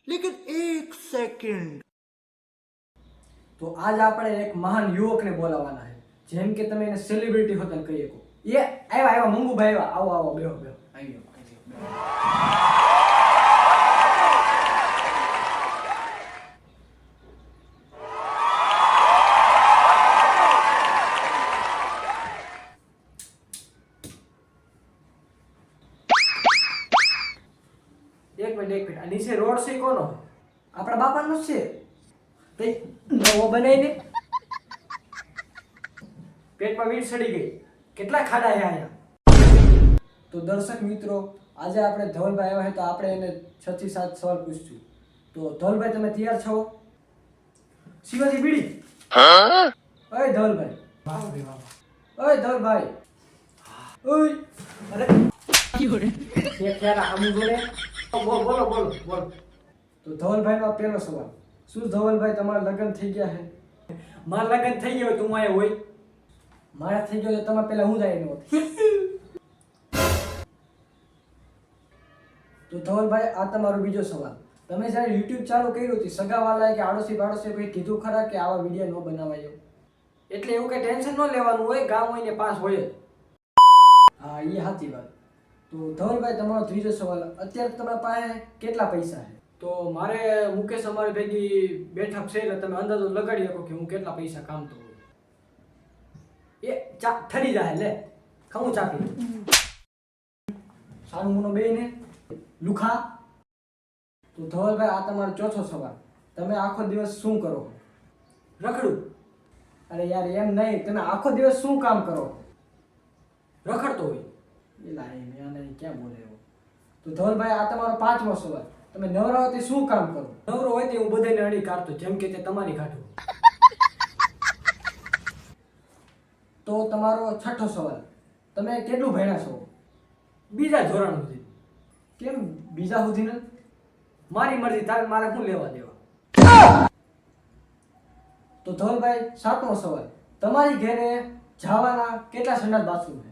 लेकिन एक सेकंड। તો આજ આપણે એક મહાન યુવકને બોલાવવાના છે, જેમ કે તમે એને સેલિબ્રિટી હોતા કહી શકો. એ આવ્યા મંગુભાઈ આવ્યા. આવો આવો, બેહો બેહો, આવી જાઓ, બેહો. એક મિનિટ આ નીચે રોડ છે કોનો? આપણા બાપાનો જ છે. તે નવો બનાવીને પેટમાં વીટ સડી ગઈ. કેટલા ખાડા છે અહીંયા. તો દર્શક મિત્રો, આજે આપણે ધવલભાઈ આવ્યા છે તો આપણે એને 6 થી 7 સવાલ પૂછશું. તો ધવલભાઈ, તમે તૈયાર છો? શિવાજી બીડી. ઓય ધવલભાઈ. વાહ રે વાહ. ઓય ધવલભાઈ. ઓય અરે કે ક્યારે આમ બોલે. બોલો બોલો બોલો. તો ધવલભાઈનો પહેલો સવાલ. શું ધવલભાઈ તમારા લગ્ન થઈ ગયા છે? મારા લગ્ન થઈ ગયા હોય તું આયા હોય? મારા થઈ ગયો તો તમારે પહેલા હું જાય નહોત. તો ધવલભાઈ, આ તમારો બીજો સવાલ. તમે જ્યારે YouTube ચાલુ કર્યું હતી, સગાવાલાએ કે આડોશી પાડોશી કોઈ કીધું ખરા કે આવા વિડીયો ન બનાવાય એમ? એટલે એવું કઈ ટેન્શન ન લેવાનું હોય, ગામ હોય ને પાસ હોય જ. હા, એ સાચી વાત. તો ધવલભાઈ, તમારો ત્રીજો સવાલ. અત્યારે તમારા પાસે કેટલા પૈસા છે? તો મારે મુકેશ અમારી ભેગી બેઠક છે એટલે તમે અંદાજો લગાડી શકો કે હું કેટલા પૈસા કામતો હોય. એ ચા ઠરી જાય લે, ખમું ચાપી સારું મુનો બેને લુખા. તો ધવલભાઈ, આ તમારો ચોથો સવાલ. તમે આખો દિવસ શું કરો? રખડું. અરે યાર એમ નહીં, તમે આખો દિવસ શું કામ કરો? રખડતો હોય. એલા એ મેં ક્યાં બોલે એવો. તો ધવલભાઈ, આ તમારો પાંચમો સવાલ. તમે નવરા હોય શું કામ કરો? નવરો હોય તે હું બધાને અડી કાઢતો, જેમ કે તે તમારી કાઢું. તો તમારો છઠ્ઠો સવાલ. તમે કેટલું ભણ્યા છો? બીજા ધોરણ સુધી. કેમ બીજા સુધી ને? મારી મરજી, તારે મારે શું લેવા દેવા. તો ધવલભાઈ, સાતમો સવાલ. તમારી ઘરે જવાના કેટલા સંડાસ બાથરૂમ છે?